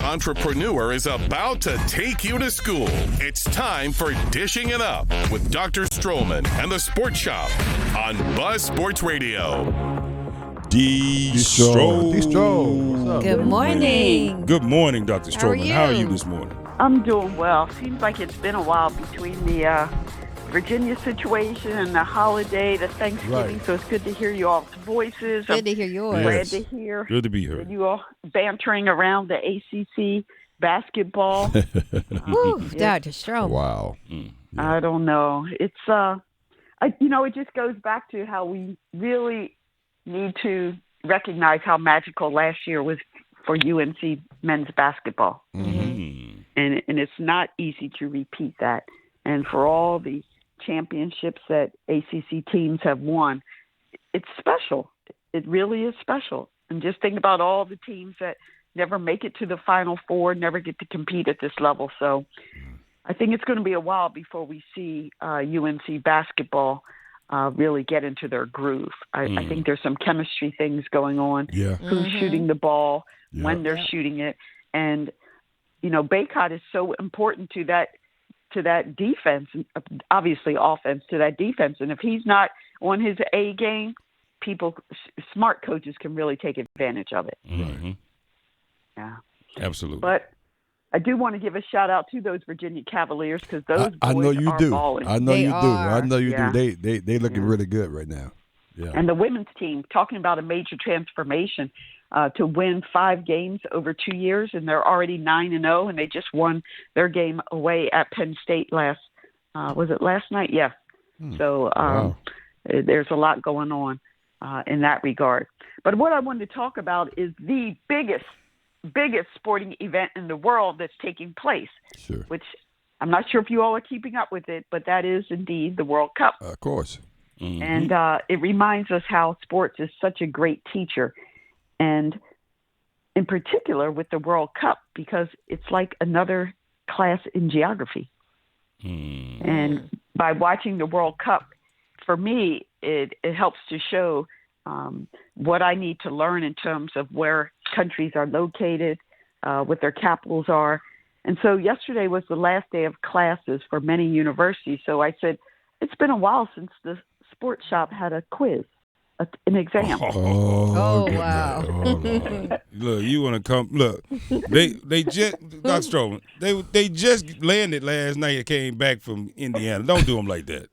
entrepreneur is about to take you to school. It's time for Dishing It Up with Dr. Stroman and the Sports Shop on Buzz Sports Radio. D-Stroll. What's up? Good morning. Good morning, Dr. Stroman. How are you this morning? I'm doing well. Seems like it's been a while between the Virginia situation and the holiday, the Thanksgiving. Right. So it's good to hear you all's voices. Good to hear yours. I'm glad Yes. to hear Good to be here. you all bantering around the ACC basketball. Woo, Dr. Stroman. Wow. I don't know. It's it just goes back to how we really need to recognize how magical last year was for UNC men's basketball. Mm-hmm. And it's not easy to repeat that. And for all the championships that ACC teams have won, it's special. It really is special. And just think about all the teams that never make it to the Final Four, never get to compete at this level. So I think it's going to be a while before we see UNC basketball really get into their groove. I think there's some chemistry things going on. Yeah. Who's shooting the ball, Yeah. when they're shooting it. And, Baycott is so important to that defense, obviously offense, to that defense. And if he's not on his A game, smart coaches can really take advantage of it. Mm-hmm. Yeah. Absolutely. But I do want to give a shout out to those Virginia Cavaliers because those I know boys you are do. balling. I know They you do. are. I know you Yeah. do. They looking really good right now. Yeah. And the women's team, talking about a major transformation, to win 5 games over 2 years, and they're already 9-0, and they just won their game away at Penn State last night? Yeah. So Wow. there's a lot going on in that regard. But what I wanted to talk about is the biggest sporting event in the world that's taking place, Sure. which I'm not sure if you all are keeping up with it, but that is indeed the World Cup. Of course. Mm-hmm. And it reminds us how sports is such a great teacher. And in particular with the World Cup, because it's like another class in geography. And by watching the World Cup, for me, it helps to show what I need to learn in terms of where countries are located, what their capitals are. And so yesterday was the last day of classes for many universities. So I said, it's been a while since the sports shop had a quiz, an exam. Oh, wow. Look, you want to come? Look, they just Dr. Stroman. They just landed last night and came back from Indiana. Don't do them like that.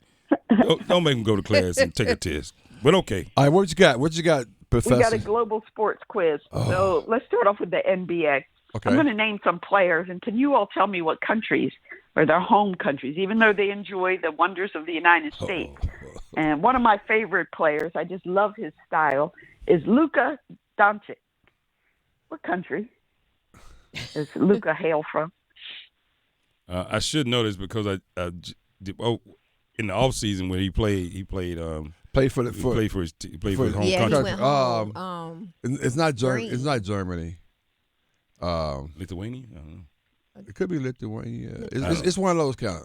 Don't make them go to class and take a test. But okay. All right, what you got? What you got, Professor? We got a global sports quiz. So let's start off with the NBA. Okay. I'm going to name some players, and can you all tell me what countries or their home countries, even though they enjoy the wonders of the United States. And one of my favorite players, I just love his style, is Luka Doncic. What country does Luka hail from? I should know this because in the off season when he played Play for his home Yeah, country. he went home. It's not Green. It's not Germany. Lithuania? I don't know. It could be Lithuania. It's one of those kind.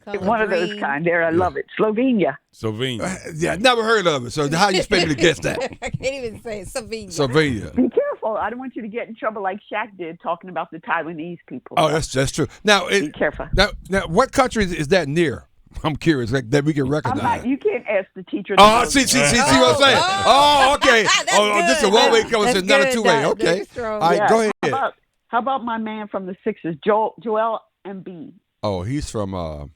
One of those kind there. I love it. Slovenia. Slovenia. Yeah, never heard of it. So how you expect me to guess that? I can't even say it. Slovenia. Slovenia. Be careful. I don't want you to get in trouble like Shaq did talking about the Taiwanese people. Oh, that's true. Now, Be careful. Now, what country is that near? I'm curious, like, that we can recognize. You can't ask the teacher. Oh, see what I'm saying? Oh, okay. That's This is a good. one-way conversation, not a That's two-way. good, Okay. Dr. Stroman. All right, go ahead. How about my man from the Sixers, Joel Embiid? Oh, he's from.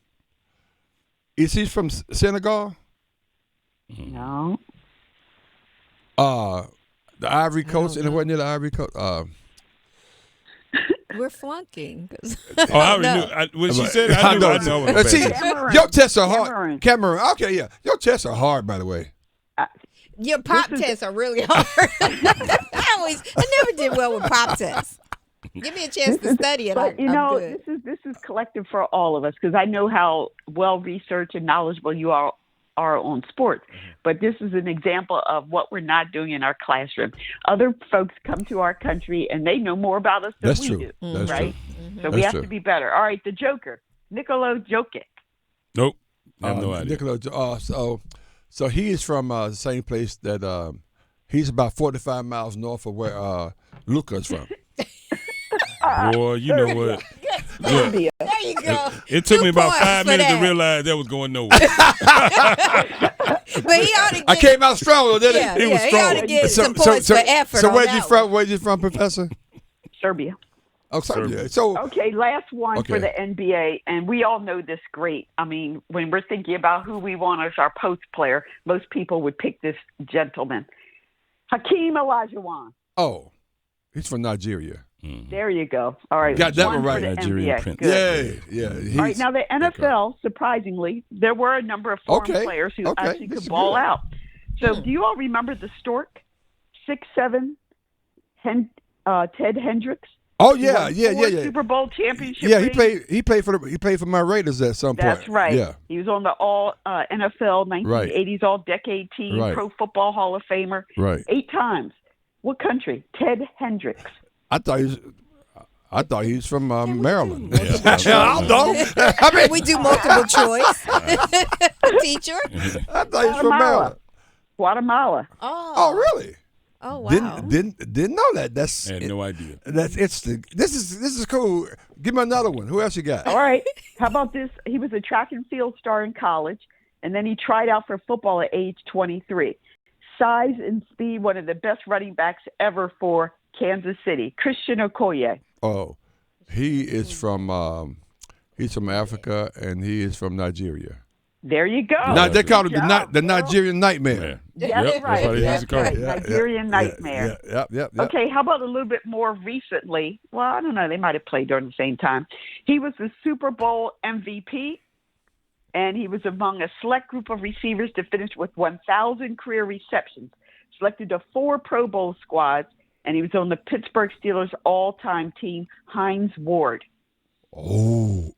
Is he from Senegal? No. The Ivory Coast, and it wasn't near the Ivory Coast. We're flunking. Oh, I already knew. When she said it, I knew. I know. Let's see, Cameroon. your tests are hard. Cameroon. Cameroon. Okay, yeah. Your tests are hard, by the way. Your pop tests are really hard. I never did well with pop tests. Give me a chance to study it. But I'm good. this is collective for all of us because I know how well researched and knowledgeable you are on sports. But this is an example of what we're not doing in our classroom. Other folks come to our country and they know more about us than That's we true. do. That's right? true. So That's we have true. to be better. All right, the Joker, Nikola Jokic. Nope. I have no idea. Nikola, so he is from the same place that he's about 45 miles north of where Luka is from. Boy, you know what? Look, Serbia. There you go. it took 2 me about points 5 for minutes to that. realize that was going nowhere. But he ought to get. I came out strong, didn't Yeah, it? He was he ought to strong. get some points for effort. So on where'd you that from? one. Where'd you from, Professor? Serbia. Oh, Serbia. Serbia. So Okay, last one for Okay. the NBA, and we all know this great. I mean, when we're thinking about who we want as our post player, most people would pick this gentleman, Hakeem Olajuwon. oh, he's from Nigeria. There you go. All right, Got that one one right. for the Nigerian NBA. prince. Good. Yeah. All right, now the NFL, surprisingly, there were a number of foreign Okay, players who okay, actually this could is ball good. out. So, do you all remember the Stork, 6'7", Ted Hendricks? Oh He yeah, won yeah. 4 Super Bowl championship. Yeah, he rings. played for my Raiders at some point. That's right. Yeah. He was on the All NFL 1980s All Decade Team, Right. Pro Football Hall of Famer, Right. 8 times. What country? Ted Hendricks. I thought he was from Maryland. Yeah. I don't know. I mean, We do multiple choice. Teacher. I thought he was from Maryland. Guatemala. Oh, really? Oh, wow. Didn't know that. I had no idea. That's interesting. This is cool. Give me another one. Who else you got? All right. How about this? He was a track and field star in college, and then he tried out for football at age 23. Size and speed, one of the best running backs ever for Kansas City. Christian Okoye. Oh, he is from he's from Africa and he is from Nigeria. There you go. Now they call it Good job, the Will. Nigerian nightmare. Yeah. That's Yep, right. that's what they used That's to call right. it. Nigerian nightmare. Yep. Okay, how about a little bit more recently? Well, I don't know. They might have played during the same time. He was the Super Bowl MVP, and he was among a select group of receivers to finish with 1,000 career receptions, selected to 4 Pro Bowl squads, and he was on the Pittsburgh Steelers' all-time team, Hines Ward. Oh.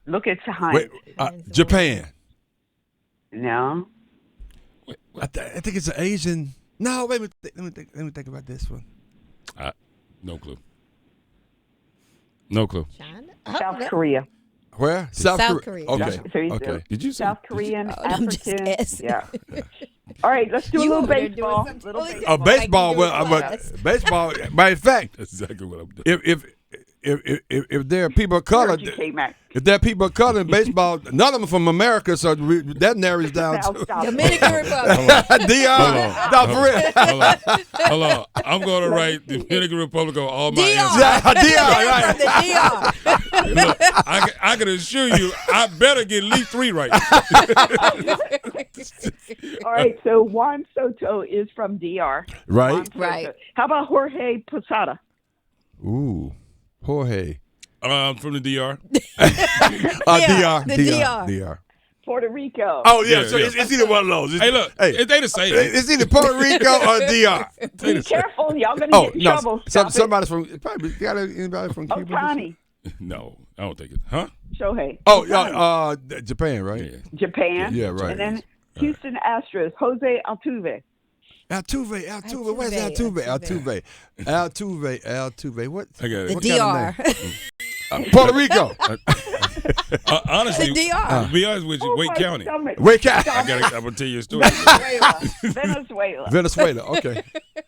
Look at Hines. Wait, Japan. No. I think it's an Asian. No, wait. Let me think about this one. No clue. No clue. China? South Korea. Where? South Korea. Okay. So he's Okay. Did you say? South Korean, I'm just African. guessing. Yeah. All right, let's do a You little over there doing baseball. something Little totally baseball. Baseball. Like you do Well, class. baseball. Matter of fact, That's exactly what I'm doing. if there are people of color, Heard you, K-Mac. if there are people of color in baseball, none of them from America, so that narrows down Now to stop. Dominican Republic. Dion. No, for real. Hold on. I'm going to write the Dominican Republic on all my Dion. answers. Yeah, Dion, From right. the DR. Look, I can assure you, I better get at least 3 right. All right, so Juan Soto is from DR. Right. Juan Soto. Right. How about Jorge Posada? Ooh, Jorge. From the DR. Yeah, the DR. Puerto Rico. Oh yeah, Yeah, so yeah. It's either one of those. Hey, look, hey, they the same. it's either Puerto Rico or DR. Be careful. Y'all going to Oh get in no, trouble. Stop it. somebody's from probably got anybody from Cuba? Otani. No, I don't think it. Huh? Shohei. Oh, Ohtani. yeah, Japan, right? Yeah. Japan. Yeah, right. And then Houston Astros, Jose Altuve. Altuve. Where's Altuve? Altuve. What? I got it. The What kind of DR. name? Puerto Rico. Honestly, The DR. to be honest with you, Oh, Wake my County. stomach. Wake up. I'm gonna tell you a story. Venezuela. Venezuela. Okay.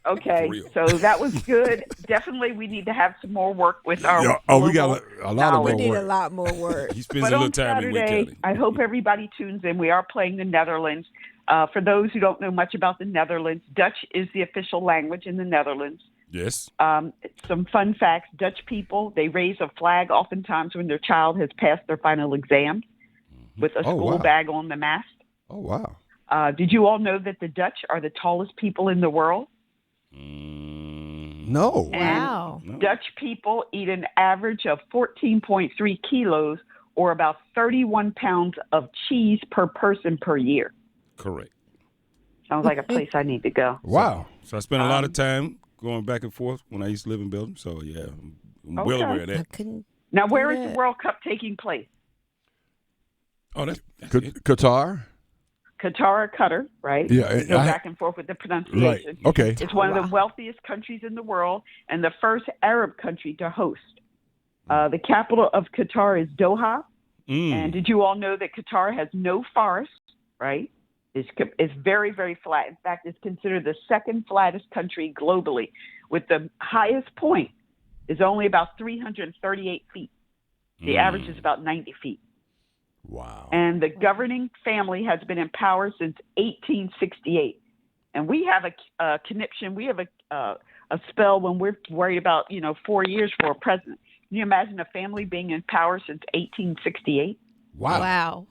Okay, For real. so that was good. Definitely, we need to have some more work with our. Yeah, we got global a lot of We more need a work. lot more work. He spends But a little on time in Wake Saturday, County. I hope everybody tunes in. We are playing the Netherlands. For those who don't know much about the Netherlands, Dutch is the official language in the Netherlands. Yes. Some fun facts. Dutch people, they raise a flag oftentimes when their child has passed their final exams with a Oh, school wow. bag on the mast. Oh wow. Did you all know that the Dutch are the tallest people in the world? No. Wow. And Dutch people eat an average of 14.3 kilos or about 31 pounds of cheese per person per year. Correct. Sounds like a place I need to go. Wow. So I spent a lot of time going back and forth when I used to live in Belgium. So yeah, I'm well Okay. aware of I that. couldn't. Now, where is Yeah. the World Cup taking place? Oh, that's it. Qatar. Qatar or Qatar, right? Yeah, Go I- back and forth with the Right. pronunciation. Okay. It's one of the wealthiest countries in the world and the first Arab country to host. The capital of Qatar is Doha. And did you all know that Qatar has no forest, right? It's very, very flat. In fact, it's considered the second flattest country globally, with the highest point is only about 338 feet. The average is about 90 feet. Wow. And the governing family has been in power since 1868. And we have a conniption. We have a spell when we're worried about, 4 years for a president. Can you imagine a family being in power since 1868? Wow.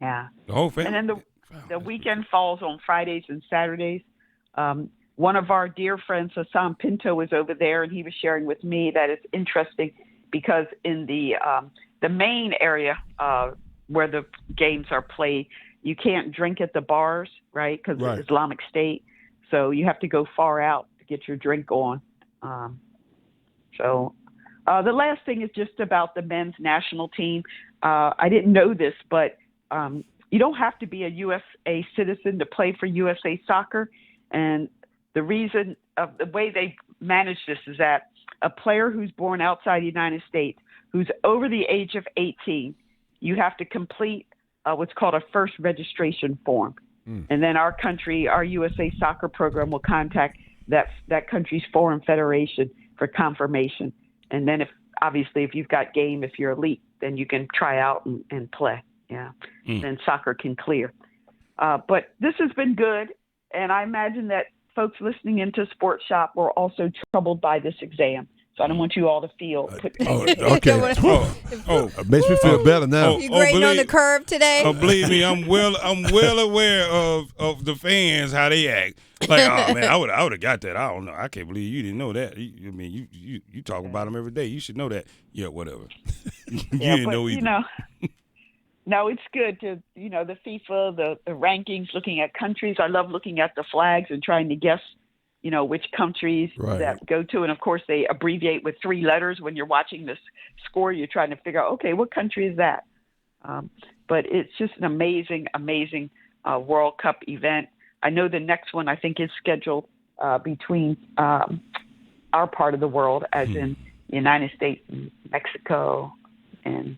Yeah. The whole family. And then the weekend falls on Fridays and Saturdays. One of our dear friends, Hassan Pinto, was over there, and he was sharing with me that it's interesting because in the main area where the games are played, you can't drink at the bars, right, because of Islamic State. So you have to go far out to get your drink on. The last thing is just about the men's national team. I didn't know this, but you don't have to be a USA citizen to play for USA Soccer. And the reason of the way they manage this is that a player who's born outside the United States, who's over the age of 18, you have to complete what's called a first registration form. And then our country, our USA Soccer program will contact that country's foreign federation for confirmation. And then if you've got game, if you're elite, then you can try out and play. Yeah. Then soccer can clear. But this has been good. And I imagine that folks listening into Sports Shop were also troubled by this exam. So I don't want you all to feel. Okay. It makes me feel better now. You grading on the curve today? Believe me, I'm well aware of the fans, how they act. Like, oh man, I would have got that. I don't know. I can't believe you didn't know that. You talk about them every day. You should know that. Yeah, whatever. You didn't know either. No, it's good to, the FIFA, the rankings, looking at countries. I love looking at the flags and trying to guess, which countries that go to. And, of course, they abbreviate with 3 letters. When you're watching this score, you're trying to figure out, okay, what country is that? But it's just an amazing, amazing World Cup event. I know the next one, I think, is scheduled between our part of the world, as in the United States and Mexico and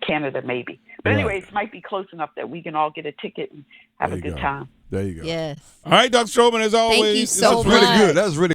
Canada, maybe. But anyways, it might be close enough that we can all get a ticket and have a good time. There you go. Yes. All right, Dr. Stroman, as always. Thank you so much. That's really good. That's really